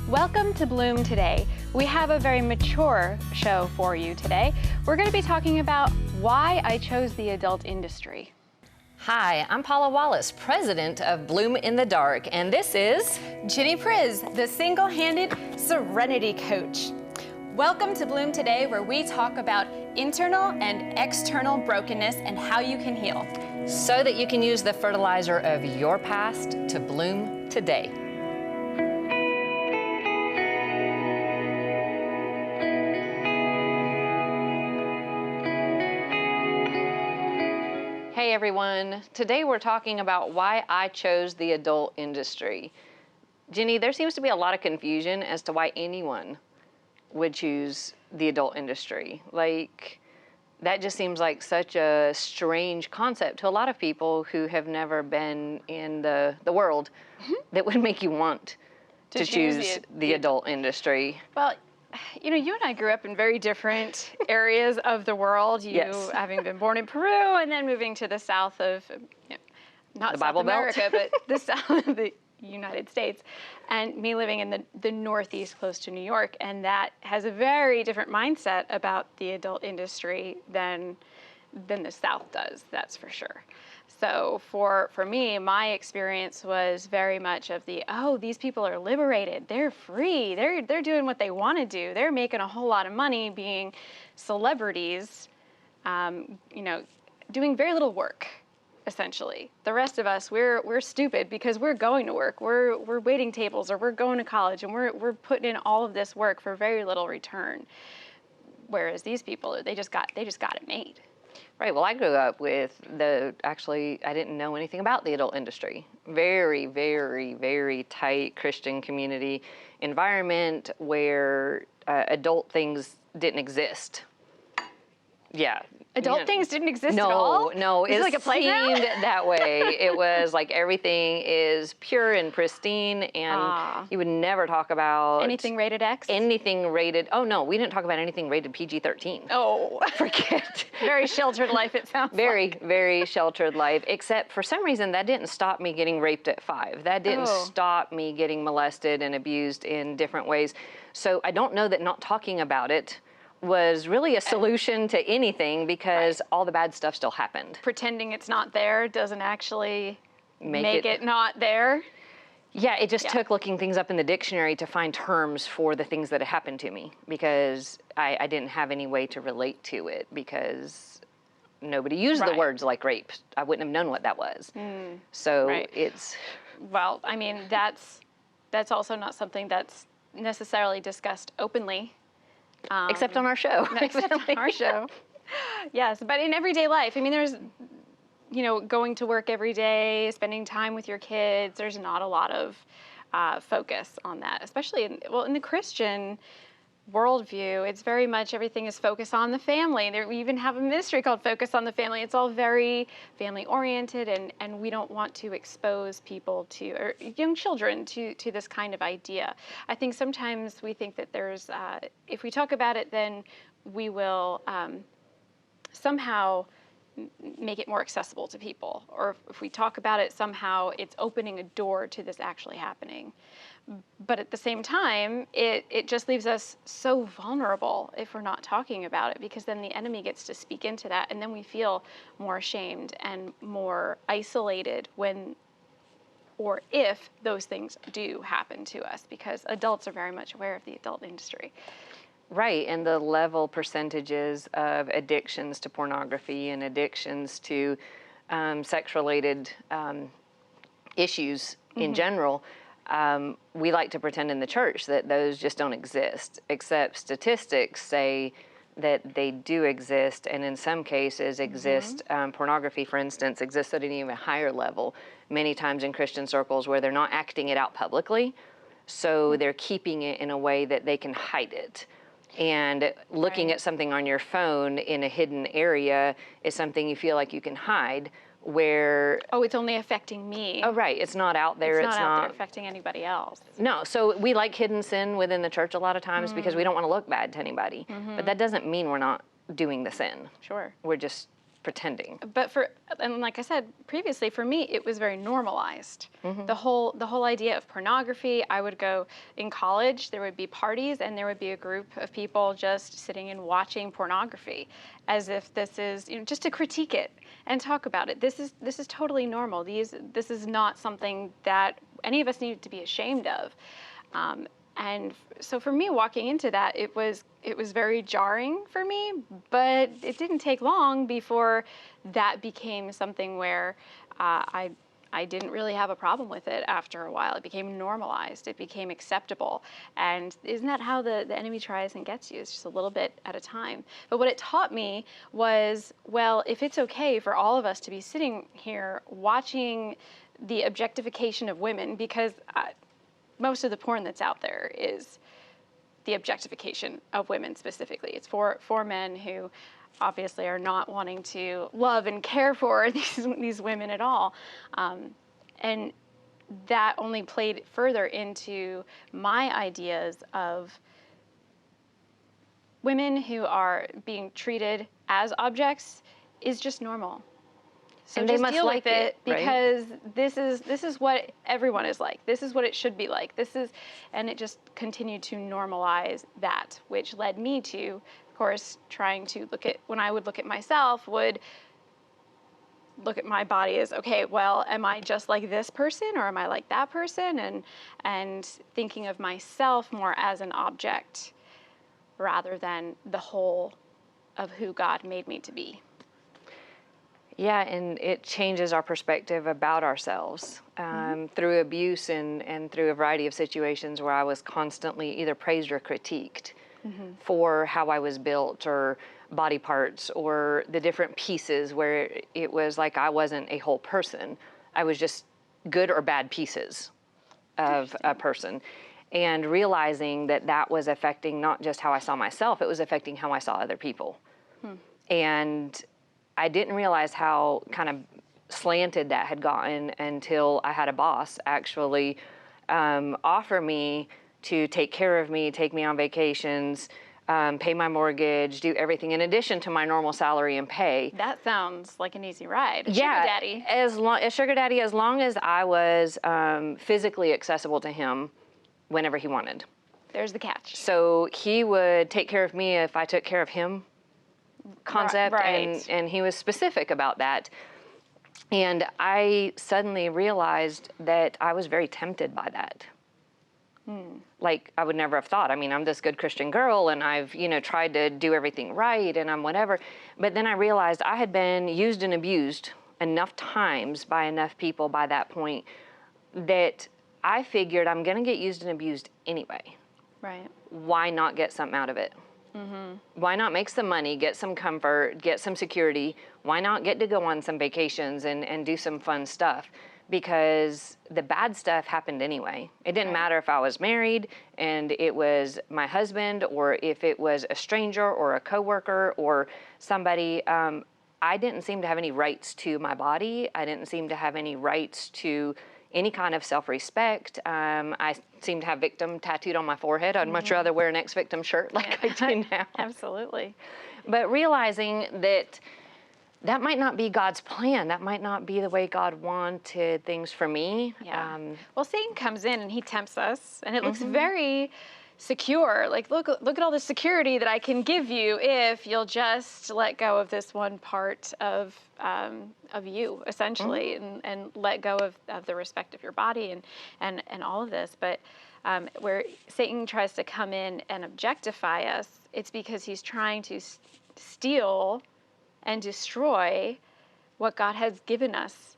Welcome to Bloom Today. We have a very mature show for you today. We're going to be talking about why I chose the adult industry. Hi, I'm Paula Wallace, president of Bloom in the Dark, and this is Ginny Priz, the single-handed serenity coach. Welcome to Bloom Today, where we talk about internal and external brokenness and how you can heal, so that you can use the fertilizer of your past to bloom today. Hey everyone, today we're talking about why I chose the adult industry. Ginny, there seems to be a lot of confusion as to why anyone would choose the adult industry. Like, that just seems like such a strange concept to a lot of people who have never been in the world that would make you want to choose the adult industry. Well, you know, you and I grew up in very different areas of the world. You Yes. having been born in Peru and then moving to the south of, not The South Bible Belt. America, but the south of the United States, and me living in the Northeast close to New York. And that has a very different mindset about the adult industry than the South does, that's for sure. So for me, my experience was very much of these people are liberated, they're free, they're doing what they want to do, they're making a whole lot of money being celebrities, doing very little work, essentially. The rest of us, we're stupid because we're going to work, we're waiting tables, or we're going to college, and we're putting in all of this work for very little return. Whereas these people, they just got it made. Right, well, I grew up with I didn't know anything about the adult industry. Very, very, very tight Christian community environment where adult things didn't exist. Yeah. Adult things didn't exist at all? No, Is it like a playground? seemed that way. It was like everything is pure and pristine, and you would never talk about anything rated X? Anything rated, oh no, we didn't talk about anything rated PG-13. Oh. Forget. Very sheltered life, it sounds Very, like. very sheltered life, except for some reason that didn't stop me getting raped at 5. That didn't stop me getting molested and abused in different ways. So I don't know that not talking about it was really a solution to anything, because all the bad stuff still happened. Pretending it's not there doesn't actually make it not there. Yeah, it just took looking things up in the dictionary to find terms for the things that had happened to me, because I didn't have any way to relate to it, because nobody used the words like rape. I wouldn't have known what that was. So it's... Well, I mean, that's also not something that's necessarily discussed openly. Except on our show. Except on our show. Yes, but in everyday life, I mean, there's, going to work every day, spending time with your kids, there's not a lot of focus on that, especially in the Christian worldview. It's very much everything is focused on the family. We even have a ministry called Focus on the Family. It's all very family-oriented, and we don't want to expose people or young children to this kind of idea. I think sometimes we think that there's, if we talk about it, then we will somehow make it more accessible to people. Or if we talk about it, somehow it's opening a door to this actually happening. But at the same time, it just leaves us so vulnerable if we're not talking about it, because then the enemy gets to speak into that, and then we feel more ashamed and more isolated if those things do happen to us, because adults are very much aware of the adult industry. Right, and the level percentages of addictions to pornography and addictions to sex-related issues in general. We like to pretend in the church that those just don't exist, except statistics say that they do exist, and in some cases exist. Pornography, for instance, exists at an even higher level, many times in Christian circles, where they're not acting it out publicly, so they're keeping it in a way that they can hide it. And looking at something on your phone in a hidden area is something you feel like you can hide, where... Oh, it's only affecting me. Oh, right. It's not out there. It's not out there affecting anybody else. No. So we like hidden sin within the church a lot of times because we don't want to look bad to anybody. But that doesn't mean we're not doing the sin. Sure. We're just pretending. But and like I said previously, for me, it was very normalized. The whole idea of pornography. I would go in college, there would be parties, and there would be a group of people just sitting and watching pornography, as if this is, just to critique it and talk about it. This is totally normal. This is not something that any of us need to be ashamed of. And so for me, walking into that, it was very jarring for me, but it didn't take long before that became something where I didn't really have a problem with it after a while. It became normalized. It became acceptable. And isn't that how the enemy tries and gets you? It's just a little bit at a time. But what it taught me was, well, if it's okay for all of us to be sitting here watching the objectification of women, because most of the porn that's out there is the objectification of women specifically. It's for men who obviously are not wanting to love and care for these women at all. And that only played further into my ideas of women who are being treated as objects is just normal. So And just they must deal like with it, right? because this is what everyone is like. This is what it should be like. And it just continued to normalize that, which led me to, of course, trying to when I would look at myself, would look at my body as, okay, well, am I just like this person or am I like that person? And thinking of myself more as an object rather than the whole of who God made me to be. Yeah, and it changes our perspective about ourselves through abuse and through a variety of situations where I was constantly either praised or critiqued for how I was built, or body parts, or the different pieces, where it was like I wasn't a whole person. I was just good or bad pieces of a person. And realizing that was affecting not just how I saw myself, it was affecting how I saw other people. And I didn't realize how kind of slanted that had gotten until I had a boss actually offer me to take care of me, take me on vacations, pay my mortgage, do everything in addition to my normal salary and pay. That sounds like an easy ride. Yeah, Sugar daddy. as sugar daddy, as long as I was physically accessible to him whenever he wanted. There's the catch. So he would take care of me if I took care of him. Concept, right. and he was specific about that. And I suddenly realized that I was very tempted by that. Like, I would never have thought. I mean, I'm this good Christian girl, and I've, tried to do everything right, and I'm whatever. But then I realized I had been used and abused enough times by enough people by that point that I figured I'm going to get used and abused anyway. Right. Why not get something out of it? Why not make some money, get some comfort, get some security? Why not get to go on some vacations and do some fun stuff? Because the bad stuff happened anyway. It didn't matter if I was married and it was my husband, or if it was a stranger or a coworker or somebody. I didn't seem to have any rights to my body. I didn't seem to have any rights to any kind of self-respect. I seem to have victim tattooed on my forehead. I'd much rather wear an ex-victim shirt like I do now. Absolutely. But realizing that might not be God's plan. That might not be the way God wanted things for me. Yeah. Well, Satan comes in and he tempts us, and it looks very secure. Like, look at all the security that I can give you if you'll just let go of this one part of you, essentially, and let go of the respect of your body and all of this. But where Satan tries to come in and objectify us, it's because he's trying to steal and destroy what God has given us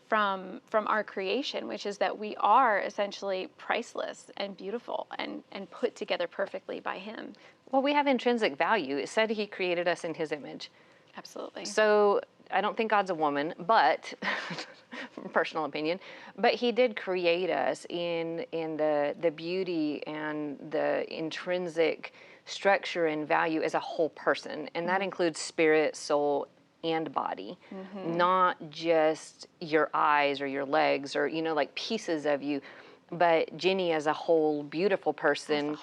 from our creation, which is that we are essentially priceless and beautiful and put together perfectly by him. Well, we have intrinsic value. It said he created us in his image. Absolutely. So I don't think God's a woman, but personal opinion, but he did create us in the beauty and the intrinsic structure and value as a whole person. And that includes spirit, soul, and body, not just your eyes or your legs or, like pieces of you, but Ginny as a whole beautiful person,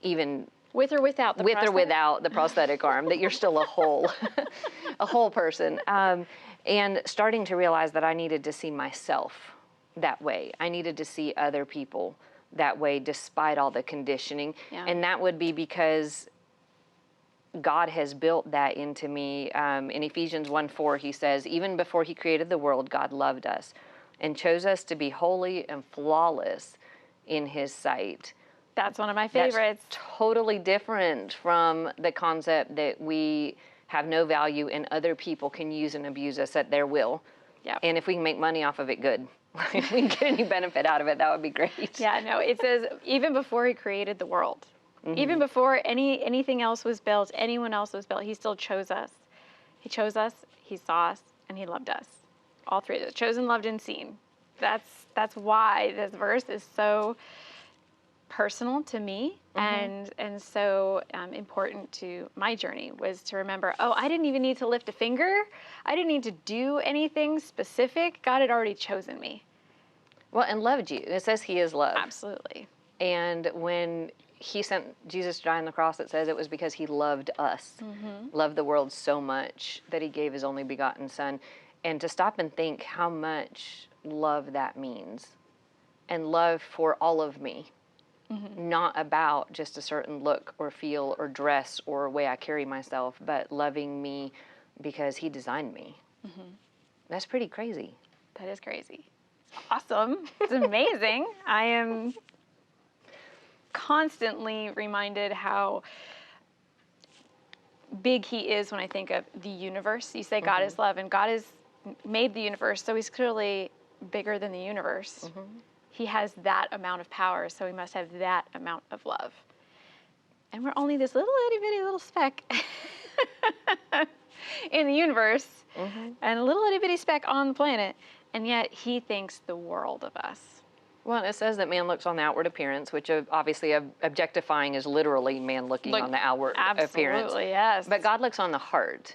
even With or without the with prosthetic? or without the prosthetic arm, that you're still a whole, a whole person. And starting to realize that I needed to see myself that way. I needed to see other people that way, despite all the conditioning. Yeah. And that would be because God has built that into me. In Ephesians 1:4, he says, even before he created the world, God loved us and chose us to be holy and flawless in his sight. That's one of my favorites. That's totally different from the concept that we have no value and other people can use and abuse us at their will. Yeah. And if we can make money off of it, good. If we can get any benefit out of it, that would be great. Yeah, no, it says even before he created the world, even before anything else was built, anyone else was built, he still chose us. He chose us, he saw us, and he loved us. All three of those, chosen, loved, and seen. That's why this verse is so personal to me and so important to my journey, was to remember, oh, I didn't even need to lift a finger. I didn't need to do anything specific. God had already chosen me. Well, and loved you. It says he is love. Absolutely. And when he sent Jesus to die on the cross, it says it was because he loved us, loved the world so much that he gave his only begotten son. And to stop and think how much love that means, and love for all of me. Not about just a certain look or feel or dress or way I carry myself, but loving me because he designed me. That's pretty crazy. That is crazy. It's awesome. It's amazing. I am constantly reminded how big he is when I think of the universe. You say God is love, and God has made the universe, so he's clearly bigger than the universe. He has that amount of power, so he must have that amount of love. And we're only this little itty bitty little speck in the universe, and a little itty bitty speck on the planet, and yet he thinks the world of us. Well, it says that man looks on the outward appearance, which obviously objectifying is literally man looking on the outward appearance. Absolutely, yes. But God looks on the heart.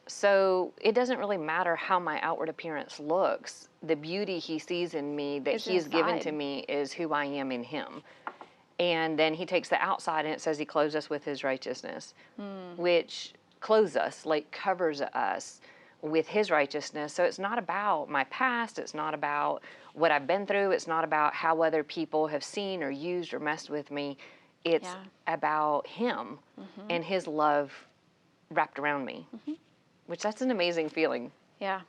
So it doesn't really matter how my outward appearance looks. The beauty he sees in me that he has given to me is who I am in him. And then he takes the outside, and it says he clothes us with his righteousness, which clothes us, like covers us with his righteousness. So it's not about my past. It's not about what I've been through. It's not about how other people have seen or used or messed with me. It's about him and his love wrapped around me, which that's an amazing feeling. Yeah.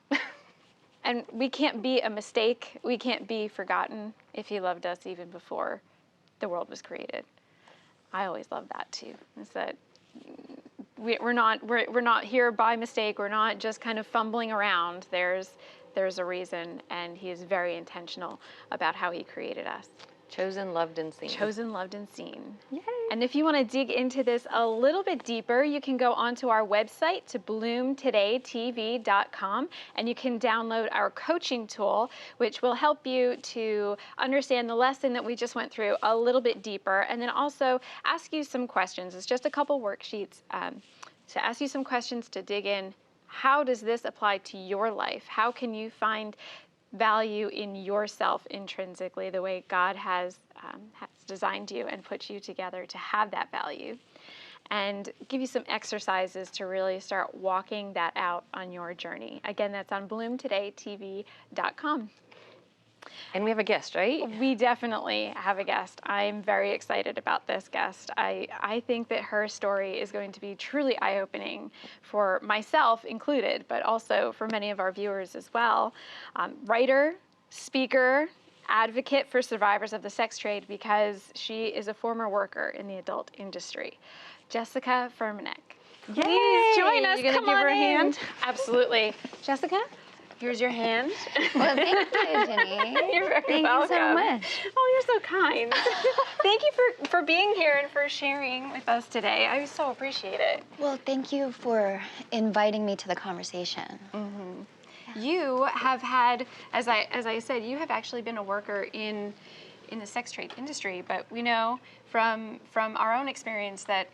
And we can't be a mistake. We can't be forgotten if he loved us even before the world was created. I always love that too. Is that we're not here by mistake. We're not just kind of fumbling around. There's a reason, and he is very intentional about how he created us. Chosen, loved, and seen. Chosen, loved, and seen. Yay. And if you want to dig into this a little bit deeper, you can go onto our website to bloomtodaytv.com, and you can download our coaching tool, which will help you to understand the lesson that we just went through a little bit deeper, and then also ask you some questions. It's just a couple worksheets to ask you some questions to dig in. How does this apply to your life? How can you find value in yourself intrinsically, the way God has designed you and put you together to have that value? And give you some exercises to really start walking that out on your journey. Again, that's on bloomtodaytv.com. And we have a guest, right? We definitely have a guest. I'm very excited about this guest. I think that her story is going to be truly eye-opening for myself included, but also for many of our viewers as well. Writer, speaker, advocate for survivors of the sex trade, because she is a former worker in the adult industry. Jessica Firmanek. Please join us. You're gonna Come give on her a in. hand? Absolutely. Jessica? Here's your hand. Well, thank you, Ginny. You're very Thank welcome. you so much. Oh, you're so kind. Thank you for being here and for sharing with us today. I so appreciate it. Well, thank you for inviting me to the conversation. You have had, as I said, you have actually been a worker in the sex trade industry, but we know from our own experience that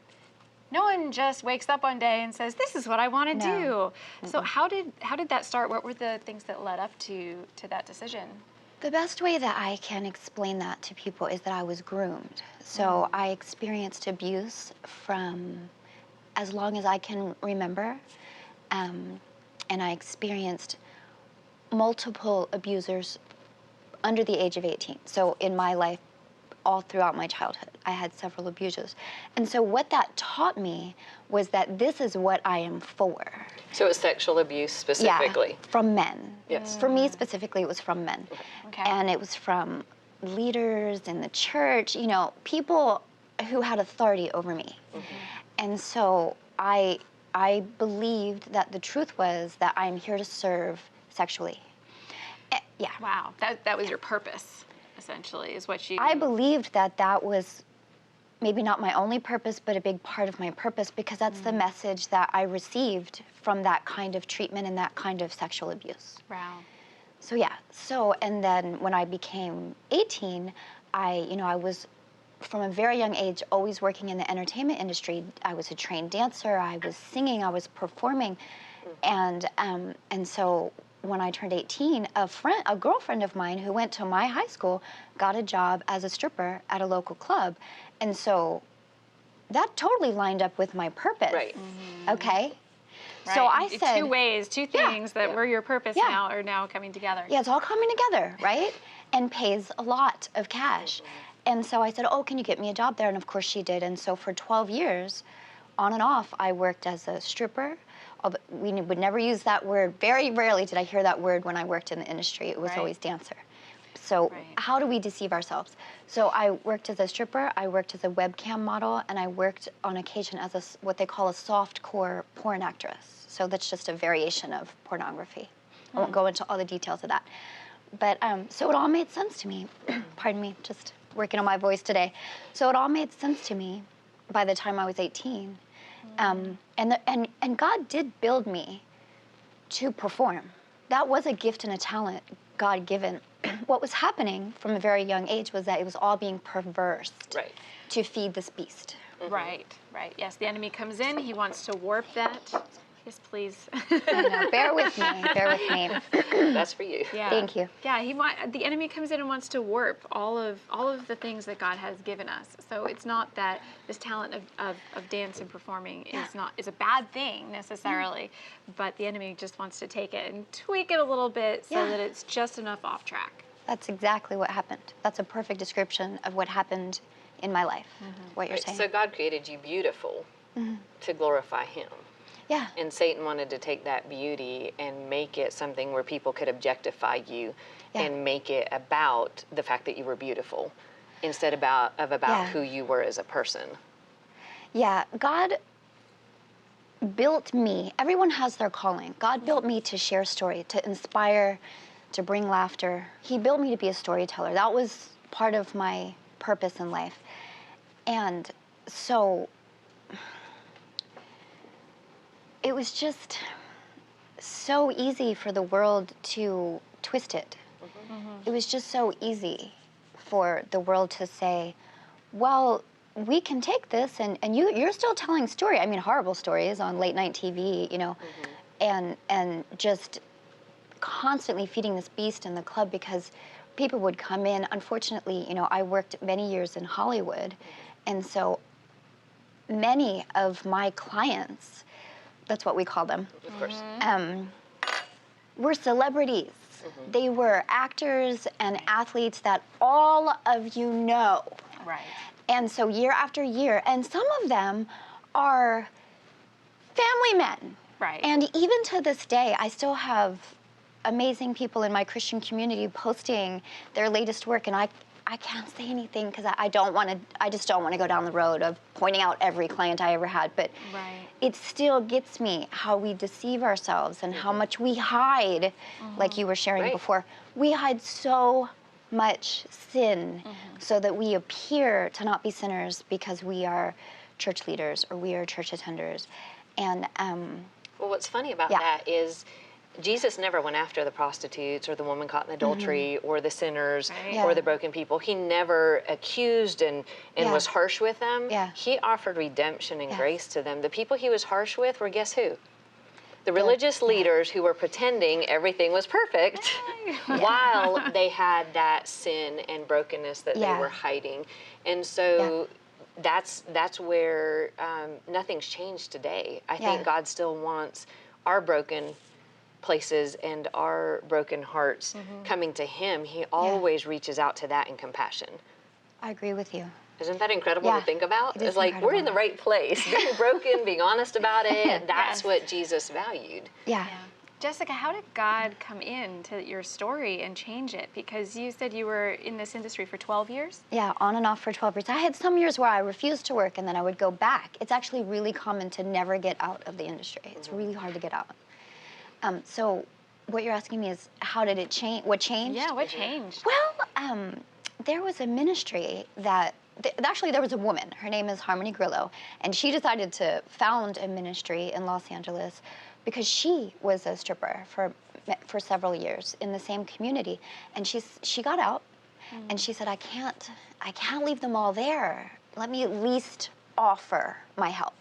no one just wakes up one day and says, "This is what I want to do." So how did that start? What were the things that led up to that decision? The best way that I can explain that to people is that I was groomed. So I experienced abuse from as long as I can remember. And I experienced multiple abusers under the age of 18. So in my life, all throughout my childhood, I had several abusers. And so what that taught me was that this is what I am for. So it's sexual abuse specifically? Yeah, from men. Yes. For me specifically, it was from men. Okay. And it was from leaders in the church, you know, people who had authority over me. And so I believed that the truth was that I'm here to serve sexually. Yeah. Wow, that was your purpose, essentially, is what you... I believed that that was maybe not my only purpose, but a big part of my purpose, because that's the message that I received from that kind of treatment and that kind of sexual abuse. Wow. So yeah, and then when I became 18, I was from a very young age always working in the entertainment industry. I was a trained dancer, I was singing, I was performing, and so when I turned 18, a girlfriend of mine who went to my high school got a job as a stripper at a local club. And so that totally lined up with my purpose. Right. Okay? Right. So I said... two things that were your purpose now are now coming together. Yeah, it's all coming together, right? And pays a lot of cash. And so I said, oh, can you get me a job there? And of course she did. And so for 12 years, on and off, I worked as a stripper. We would never use that word. Very rarely did I hear that word when I worked in the industry. It was always dancer. So how do we deceive ourselves? So I worked as a stripper, I worked as a webcam model, and I worked on occasion as what they call a soft-core porn actress. So that's just a variation of pornography. I won't go into all the details of that. But so it all made sense to me. Pardon me, just working on my voice today. So it all made sense to me by the time I was 18. And God did build me to perform. That was a gift and a talent God given. What was happening from a very young age was that it was all being perversed to feed this beast. Right. Yes, the enemy comes in, he wants to warp that. Yes, please. I know, bear with me. That's for you. Yeah. Thank you. Yeah, the enemy comes in and wants to warp all of the things that God has given us. So it's not that this talent of dance and performing is a bad thing necessarily, but the enemy just wants to take it and tweak it a little bit so that it's just enough off track. That's exactly what happened. That's a perfect description of what happened in my life, what you're saying. So God created you beautiful to glorify Him. Yeah. And Satan wanted to take that beauty and make it something where people could objectify you and make it about the fact that you were beautiful instead about who you were as a person. Yeah, God built me. Everyone has their calling. God built me to share story, to inspire, to bring laughter. He built me to be a storyteller. That was part of my purpose in life. And so it was just so easy for the world to twist it. It was just so easy for the world to say, well, we can take this and you're still telling story. I mean, horrible stories on late night TV, you know, and just constantly feeding this beast in the club because people would come in. Unfortunately, you know, I worked many years in Hollywood, and so many of my clients, that's what we call them, Of course. were celebrities. They were actors and athletes that all of you know. Right. And so year after year, and some of them are family men. Right. And even to this day, I still have amazing people in my Christian community posting their latest work, and I can't say anything because I just don't want to go down the road of pointing out every client I ever had, but it still gets me how we deceive ourselves and how much we hide, like you were sharing before. We hide so much sin so that we appear to not be sinners because we are church leaders or we are church attenders. And well, what's funny about that is Jesus never went after the prostitutes or the woman caught in adultery or the sinners or the broken people. He never accused and was harsh with them. He offered redemption and grace to them. The people he was harsh with were, guess who? The religious leaders who were pretending everything was perfect while they had that sin and brokenness that they were hiding. And so that's where nothing's changed today. I think God still wants our broken places and our broken hearts coming to him. He always reaches out to that in compassion. I agree with you. Isn't that incredible to think about? It is It's like incredible. we're in the right place. Being broken, being honest about it, that's what Jesus valued. Yeah. Jessica, how did God come into your story and change it? Because you said you were in this industry for 12 years? Yeah, on and off for 12 years. I had some years where I refused to work and then I would go back. It's actually really common to never get out of the industry. It's really hard to get out. So what you're asking me is, how did it change? What changed? Yeah, what changed? Well, there was a ministry that, actually there was a woman. Her name is Harmony Grillo, and she decided to found a ministry in Los Angeles because she was a stripper for several years in the same community. And she got out, and she said, I can't leave them all there. Let me at least offer my help.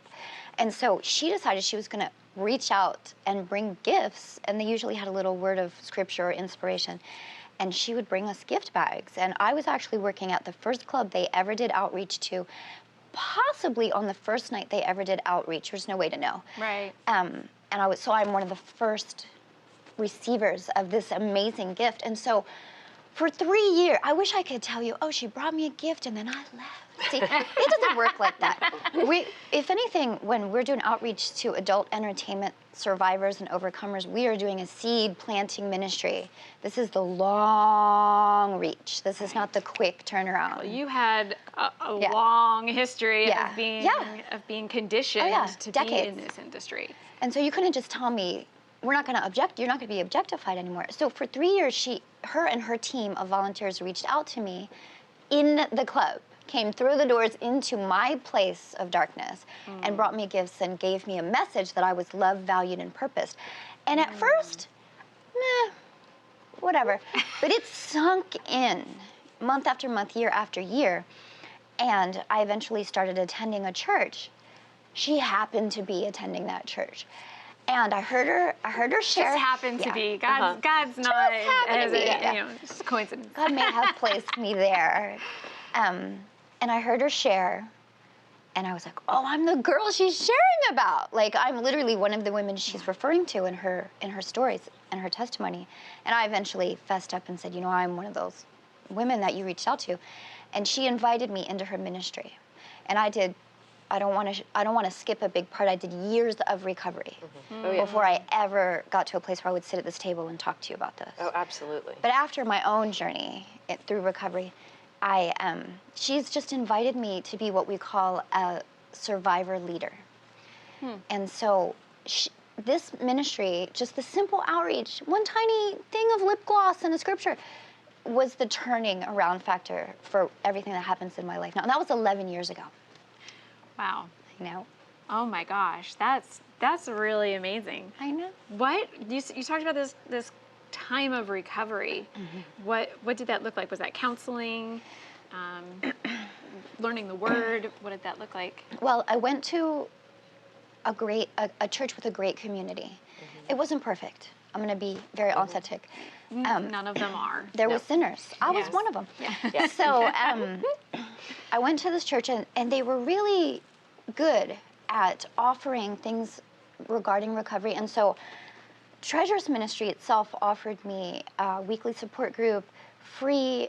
And so she decided she was going to reach out and bring gifts, and they usually had a little word of scripture or inspiration, and she would bring us gift bags. And I was actually working at the first club they ever did outreach to, possibly on the first night they ever did outreach. There's no way to know. Right. And so I'm one of the first receivers of this amazing gift. And so for 3 years, I wish I could tell you, oh, she brought me a gift and then I left. See, it doesn't work like that. If anything, when we're doing outreach to adult entertainment survivors and overcomers, we are doing a seed planting ministry. This is the long reach. This is not the quick turnaround. Well, you had a long history of being conditioned to Decades. be in this industry. And so you couldn't just tell me, we're not going to object, you're not going to be objectified anymore. So for 3 years, her and her team of volunteers reached out to me in the club, came through the doors into my place of darkness and brought me gifts and gave me a message that I was loved, valued, and purposed. And at first, whatever. But it sunk in month after month, year after year. And I eventually started attending a church. She happened to be attending that church. And I heard her share. Just happened to be. God's not as just coincidence. God may have placed me there. And I heard her share, and I was like, oh, I'm the girl she's sharing about. Like, I'm literally one of the women she's referring to in her stories and her testimony. And I eventually fessed up and said, I'm one of those women that you reached out to. And she invited me into her ministry. And I don't want to skip a big part. I did years of recovery before I ever got to a place where I would sit at this table and talk to you about this. Oh, absolutely. But after my own journey through recovery, she's just invited me to be what we call a survivor leader. And so this ministry, just the simple outreach, one tiny thing of lip gloss and a scripture, was the turning around factor for everything that happens in my life now. And that was 11 years ago. Wow. I know. Oh my gosh, that's really amazing. I know. What you talked about this time of recovery. What did that look like? Was that counseling, learning the word? What did that look like? Well, I went to a church with a great community. It wasn't perfect. I'm going to be very authentic. None of them are. There were sinners. I was one of them. Yeah. So I went to this church, and they were really good at offering things regarding recovery. And so Treasures Ministry itself offered me a weekly support group, free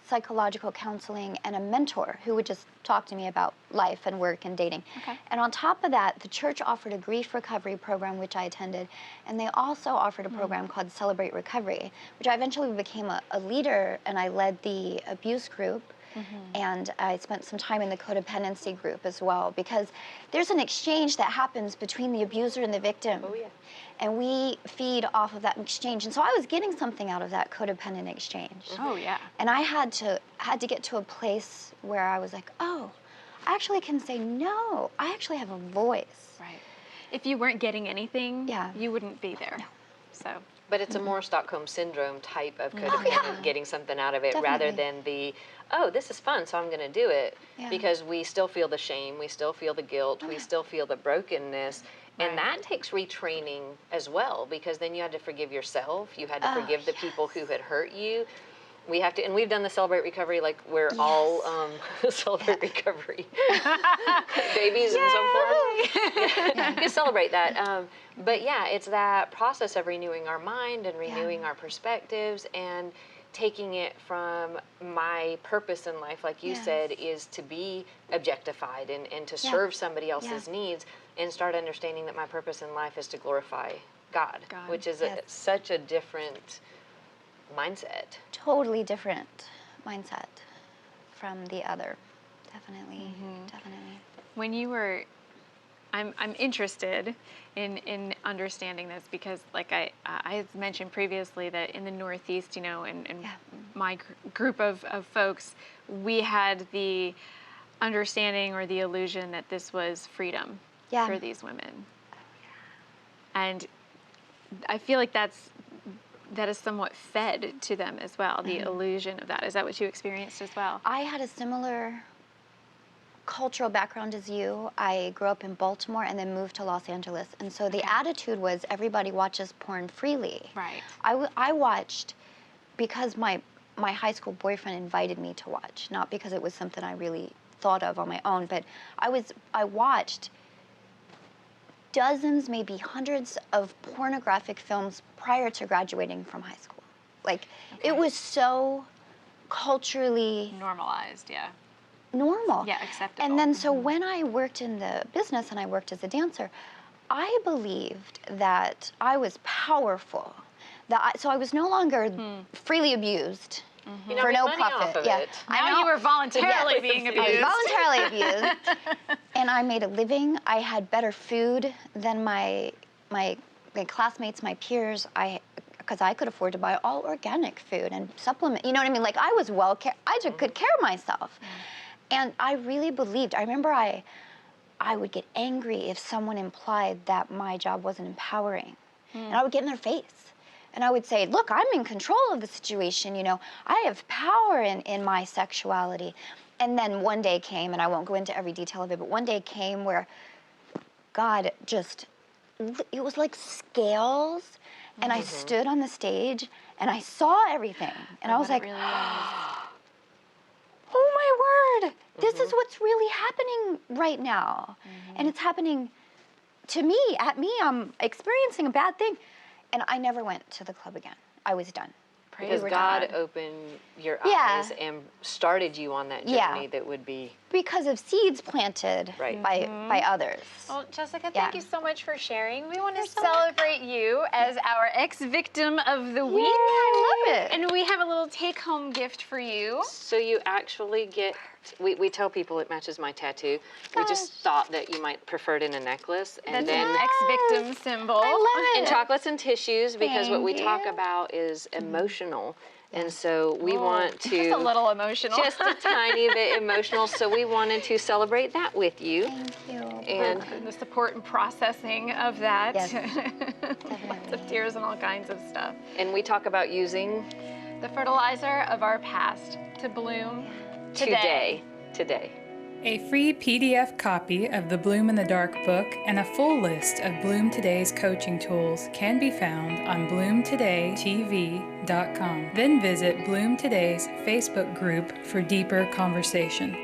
psychological counseling, and a mentor who would just talk to me about life and work and dating. Okay. And on top of that, the church offered a grief recovery program, which I attended, and they also offered a program called Celebrate Recovery, which I eventually became a leader, and I led the abuse group. And I spent some time in the codependency group as well, because there's an exchange that happens between the abuser and the victim. Oh, yeah. And we feed off of that exchange. And so I was getting something out of that codependent exchange. Oh, yeah. And I had to get to a place where I was like, oh, I actually can say no. I actually have a voice. Right. If you weren't getting anything, Yeah. you wouldn't be there. No. So, But it's a more Stockholm Syndrome type of codependent, yeah. getting something out of it rather Definitely. than the, oh, this is fun, so I'm going to do it. Yeah. Because we still feel the shame, we still feel the guilt, we still feel the brokenness. Right. And that takes retraining as well, because then you had to forgive yourself, you had to forgive the people who had hurt you. We have to, and we've done the Celebrate Recovery, like we're all Celebrate Recovery babies in some form. You celebrate that. But yeah, it's that process of renewing our mind and renewing our perspectives and taking it from my purpose in life, like you said, is to be objectified and to serve somebody else's needs, and start understanding that my purpose in life is to glorify God. Which is such a different mindset. Totally different mindset from the other. Definitely. when you were, I'm interested in understanding this because, like I had mentioned previously, that in the Northeast, you know, and my group of folks, we had the understanding or the illusion that this was freedom for these women. And I feel like that is somewhat fed to them as well, the illusion of that. Is that what you experienced as well? I had a similar cultural background as you. I grew up in Baltimore and then moved to Los Angeles. And so the attitude was everybody watches porn freely. Right. I watched because my high school boyfriend invited me to watch, not because it was something I really thought of on my own, but I watched dozens, maybe hundreds of pornographic films prior to graduating from high school. Like, it was so culturally Normalized, normal. Yeah, acceptable. And then so when I worked in the business and I worked as a dancer, I believed that I was powerful. So I was no longer freely abused for no profit. Now you were voluntarily being abused. I was voluntarily abused. And I made a living. I had better food than my classmates, my peers. Because I could afford to buy all organic food and supplement. You know what I mean? Like, I was I took good care of myself. And I really believed. I remember I would get angry if someone implied that my job wasn't empowering. And I would get in their face. And I would say, look, I'm in control of the situation, you know. I have power in my sexuality. And then one day came, and I won't go into every detail of it, but one day came where God just, it was like scales. And I stood on the stage, and I saw everything. And I was like, oh my word, this is what's really happening right now. And it's happening to me, at me. I'm experiencing a bad thing. And I never went to the club again. I was done. Because God opened your eyes and started you on that journey that would be... Because of seeds planted by others. Well, Jessica, thank you so much for sharing. We want to celebrate you as our ex-victim of the week. I love it. And we have a little take-home gift for you. So you actually get... We tell people it matches my tattoo. We just thought that you might prefer it in a necklace. And That's then an ex-victim symbol. I love it. and chocolates and tissues, because what we Thank talk you. about is emotional. And so we want to... Just a little emotional. Just a tiny bit emotional. So we wanted to celebrate that with you. Thank you. And the support and processing of that. Yes, Lots of tears and all kinds of stuff. and we talk about using The fertilizer of our past to bloom today. A free PDF copy of the Bloom in the Dark book and a full list of Bloom Today's coaching tools can be found on bloomtodaytv.com. Then visit Bloom Today's Facebook group for deeper conversation.